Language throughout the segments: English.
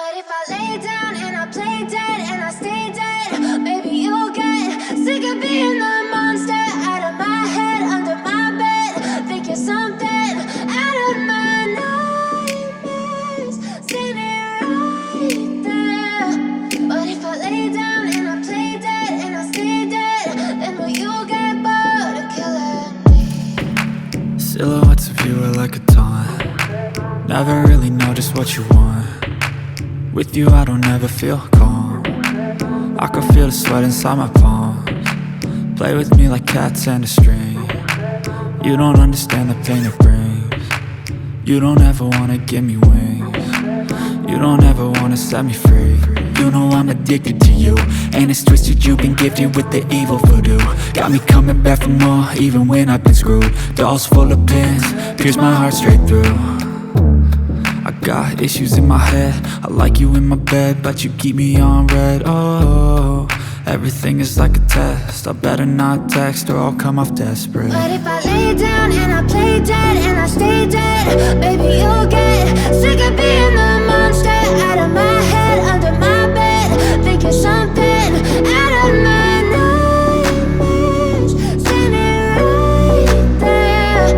But if I lay down and I play dead and I stay dead, maybe you'll get sick of being the monster out of my head, under my bed. Think you're something out of my nightmares, standing right there. But if I lay down and I play dead and I stay dead, then will you get bored of killing me? Silhouettes of you are like a taunt. Never really know just what you want. With you I don't ever feel calm. I can feel the sweat inside my palms. Play with me like cats and a string. You don't understand the pain it brings. You don't ever wanna give me wings. You don't ever wanna set me free. You know I'm addicted to you, and it's twisted, you've been gifted with the evil voodoo. Got me coming back for more, even when I've been screwed. Dolls full of pins, pierce my heart straight through. I got issues in my head, I like you in my bed, but you keep me on red. Oh, everything is like a test. I better not text or I'll come off desperate. But if I lay down and I play dead and I stay dead, baby you'll get sick of being the monster out of my head, under my bed. Think you're something out of my nightmares, standing right there.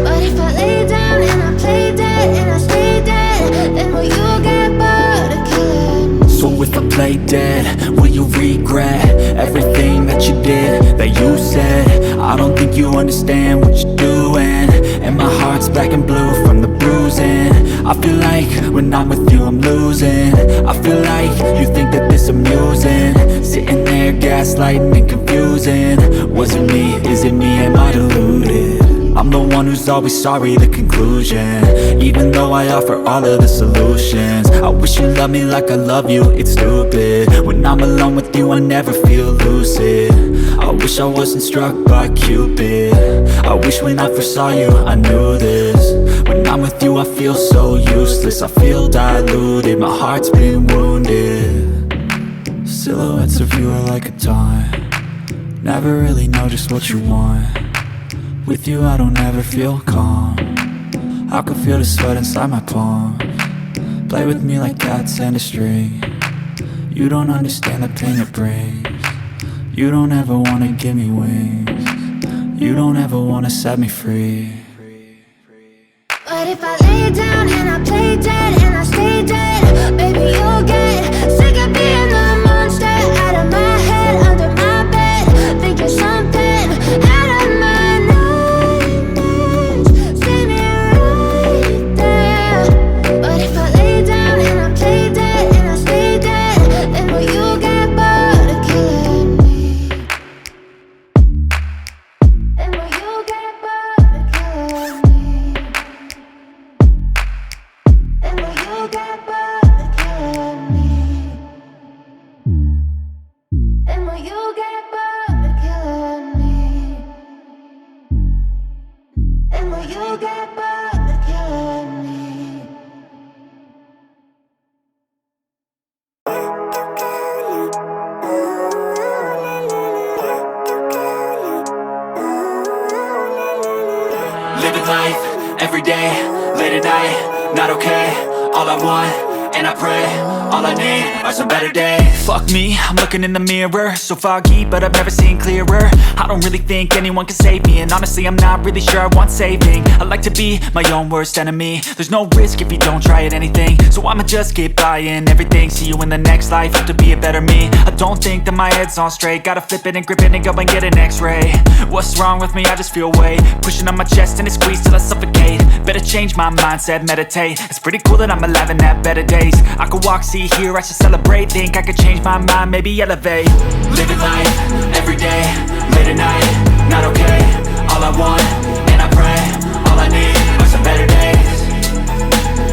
But if I lay down and I play dead and I stay dead, then will you get bored of killing me? So if I play dead, will you regret everything that you did, that you said? I don't think you understand what you're doing, and my heart's black and blue from the bruising. I feel like when I'm with you I'm losing. I feel like you think that this amusing, sitting there gaslighting and confusing. Was it me? Is it me? Am I deluded? I'm the one who's always sorry, the conclusion, even though I offer all of the solutions. I wish you loved me like I love you, it's stupid. When I'm alone with you I never feel lucid. I wish I wasn't struck by Cupid. I wish when I first saw you I knew this. When I'm with you I feel so useless, I feel diluted, my heart's been wounded. Silhouettes of you are like a taunt. Never really know just what you want. With you I don't ever feel calm. I can feel the sweat inside my palms. Play with me like cats and a string. You don't understand the pain it brings. You don't ever wanna give me wings. You don't ever wanna set me free. But if I lay down and I play dead and I stay dead, baby you'll get sick of being the monster out of my head, under my bed. Think you're something out of my nightmares, standing right there. But if I lay down and I play dead and I stay dead, then will you get bored of killing me? Then will you get bored of killing me? Then will you get bored of killing me? Then will you get bored of killing me? Then will you get bored of killing me? Living life, every day, late at night, not okay. All I want, and I pray, all I need are some better days. Fuck me, I'm looking in the mirror, so foggy, but I've never seen clearer. I don't really think anyone can save me, and honestly I'm not really sure I want saving. I like to be my own worst enemy. There's no risk if you don't try at anything, so I'ma just keep buying everything. See you in the next life, have to be a better me. I don't think that my head's on straight, gotta flip it and grip it and go and get an x-ray. What's wrong with me? I just feel weight pushing on my chest and it squeezes till I suffocate. Better change my mindset, meditate. It's pretty cool that I'm alive and have better days. I could walk, see, hear, I should celebrate. Think I could change my mind, maybe elevate. Living life, every day, late at night, not okay. All I want, and I pray, all I need are some better days.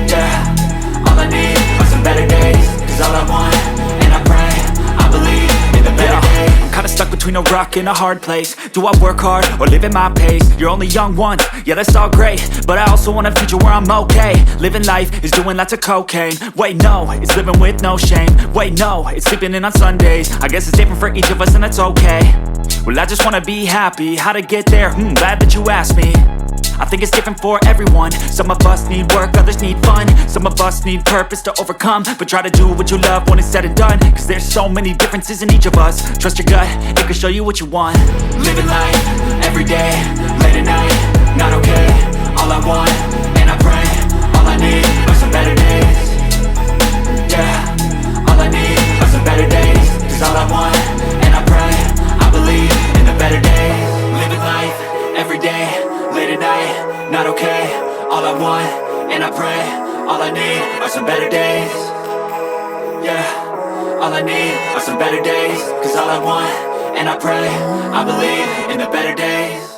Yeah, all I need are some better days. Cause all I want, and I pray, I believe in the better days. I'm kinda stuck between a rock and a hard place. Do I work hard or live at my pace? You're only young once, yeah that's all great, but I also want a future where I'm okay. Living life is doing lots of cocaine. Wait no, it's living with no shame. Wait no, it's sleeping in on Sundays. I guess it's different for each of us and that's okay. Well I just wanna be happy, how to get there? Glad that you asked me. I think it's different for everyone. Some of us need work, others need fun. Some of us need purpose to overcome. But try to do what you love when it's said and done, cause there's so many differences in each of us. Trust your gut, it can show you what you want. Living life, everyday, late at night, not okay. All I want, and I pray, all I need are some better days. Yeah, all I need are some better days. Cause all I want, and I pray, I believe in the better days. Living life, everyday, late at night, not okay. All I want, and I pray, all I need are some better days. Yeah, all I need are some better days. Cause all I want, and I pray, I believe in the better days.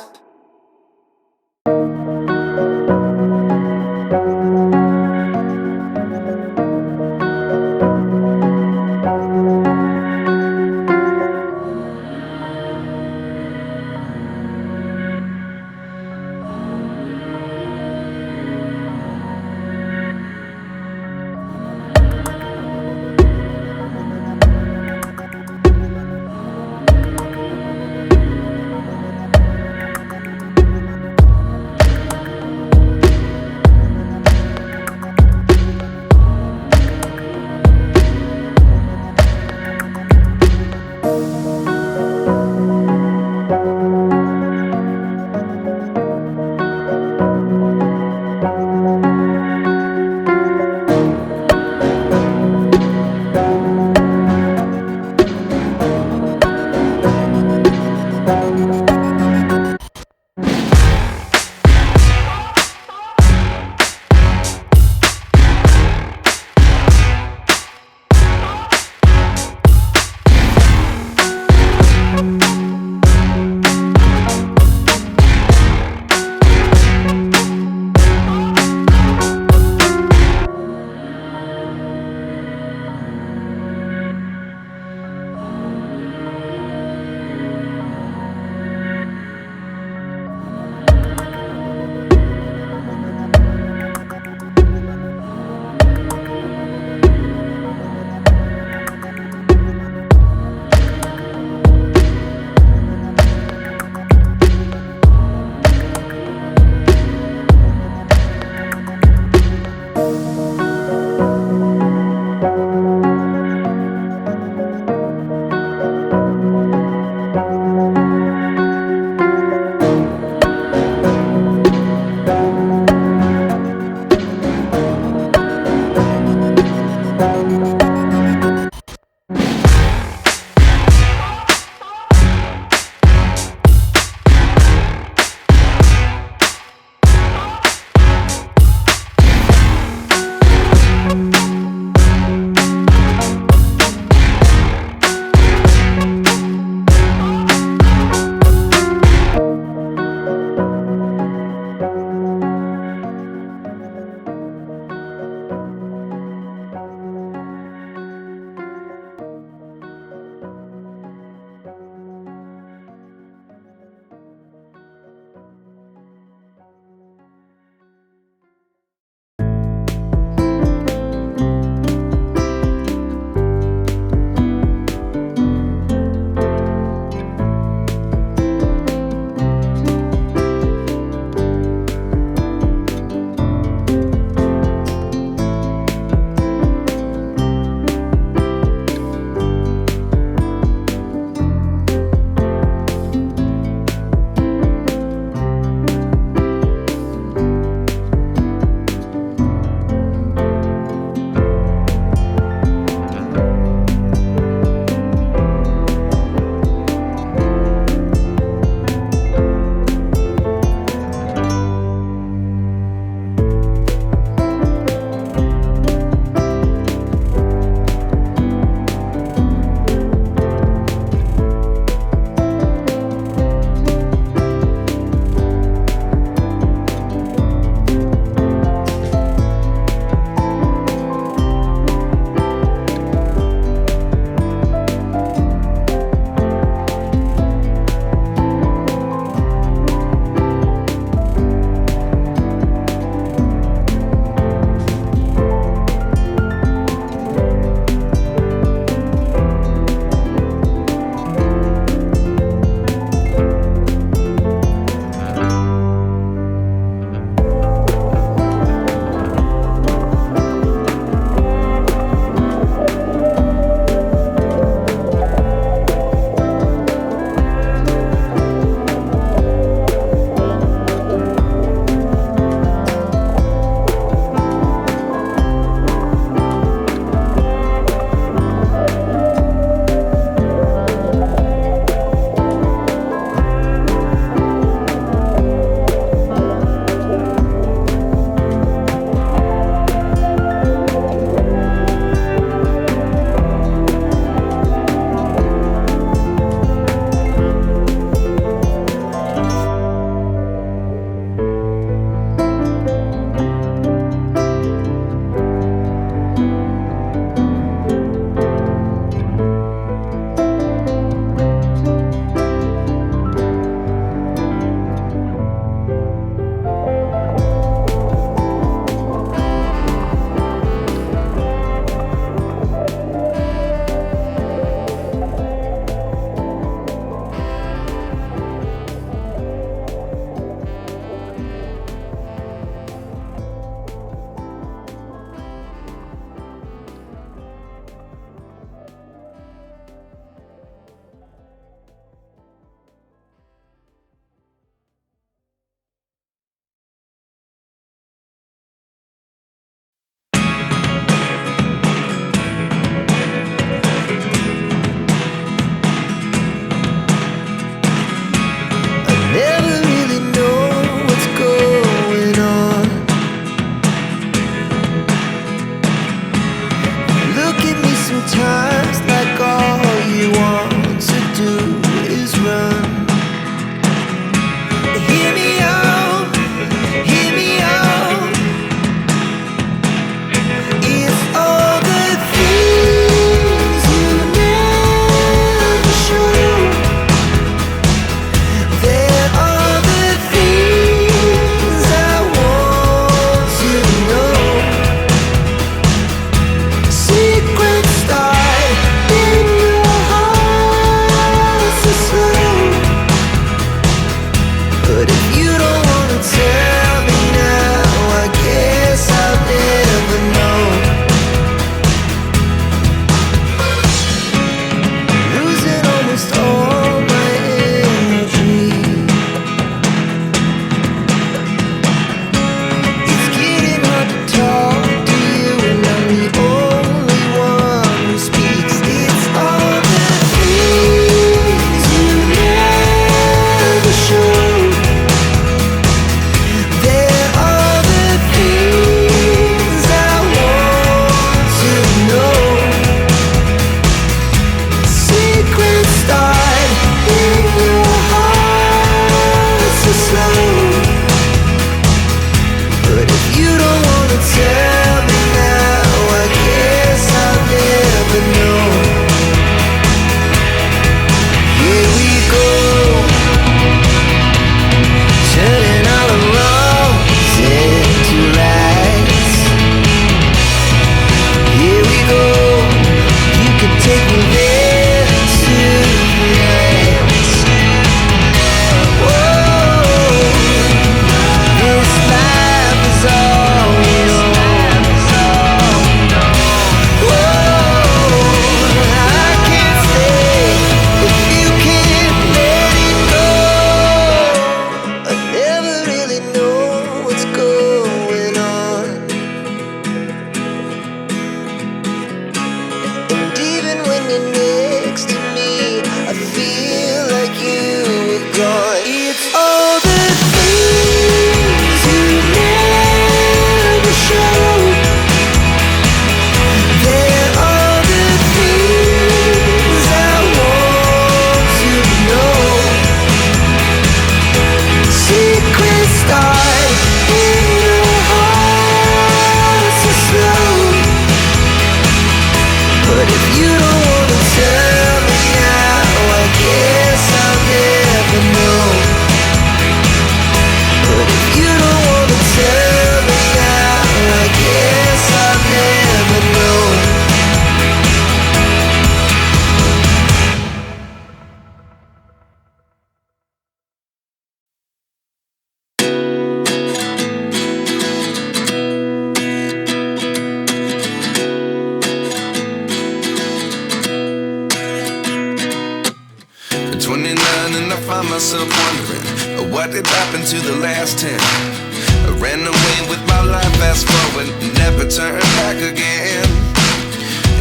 29 and I find myself wondering, what did happen to the last 10? I ran away with my life, fast forward, never turn back again.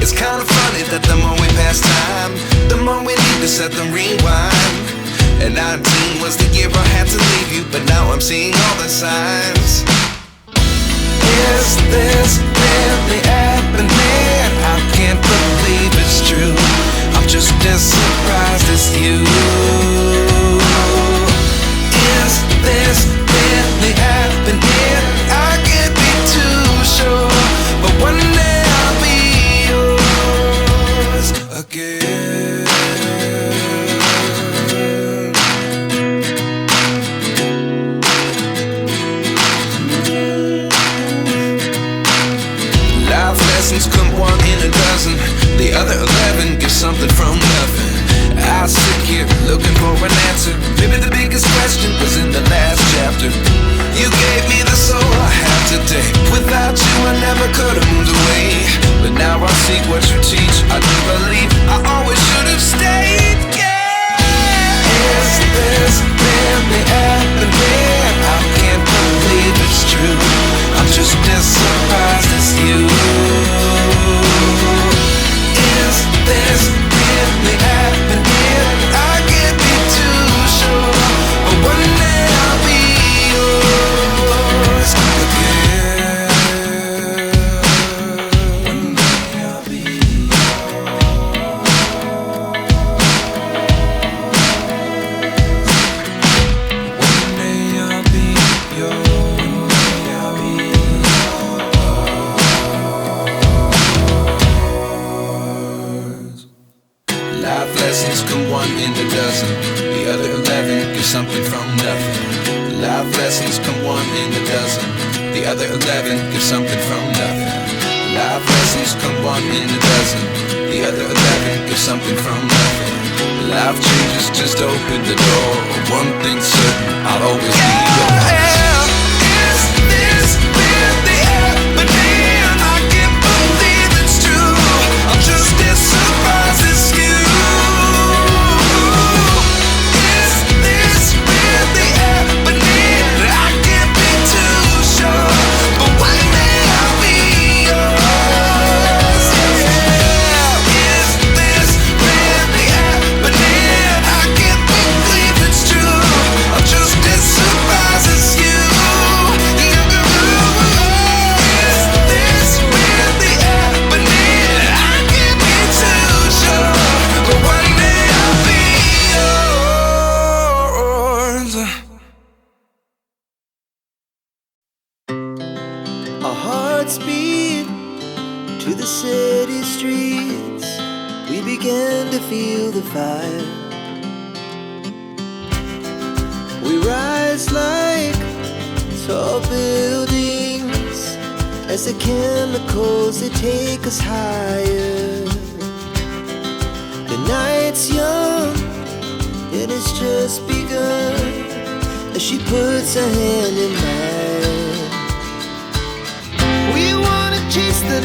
It's kind of funny that the more we pass time, the more we need to set the rewind. And 19 was the year I had to leave you, but now I'm seeing all the signs. Is this really happening? I can't believe it's true. I'm just as surprised as you. Is this really happening? I can't be too sure, but one day I'll be yours again. Life lessons come one in a dozen, the other 11 give something from nothing. I sit here looking for an answer. Maybe the biggest question was in the last chapter. You gave me the soul I have today. Without you I never could have moved away. But now I see what you teach. I do believe I always should have stayed. Yeah. Is this really happening? I can't believe it's true. I'm just as surprised as you. Is this really happening? I can't be too sure, but one day I'll be yours again. One day I'll be yours. One day I'll be yours. Life lessons come one in a dozen, the other 11 give something from nothing. Life lessons come one in a dozen, the other 11 give something from nothing. Life lessons come one in a dozen, the other 11 give something from nothing. Life changes just open the door. One thing's certain, I'll always be yours. Is this really happening? I can't believe it's true. I'm just as surprised as you. Is this really happening? I can't be too sure, but one day I'll be yours. Yeah. Is this really happening? I can't believe it's true. I'm just as surprised as you. Is this really happening? I can't be too sure, but one day I'll be yours. Our hearts beat to the city streets. We began to feel the fire. We rise like tall buildings as the chemicals, they take us higher. The night's young and it's just begun as she puts her hand in mine. We wanna chase the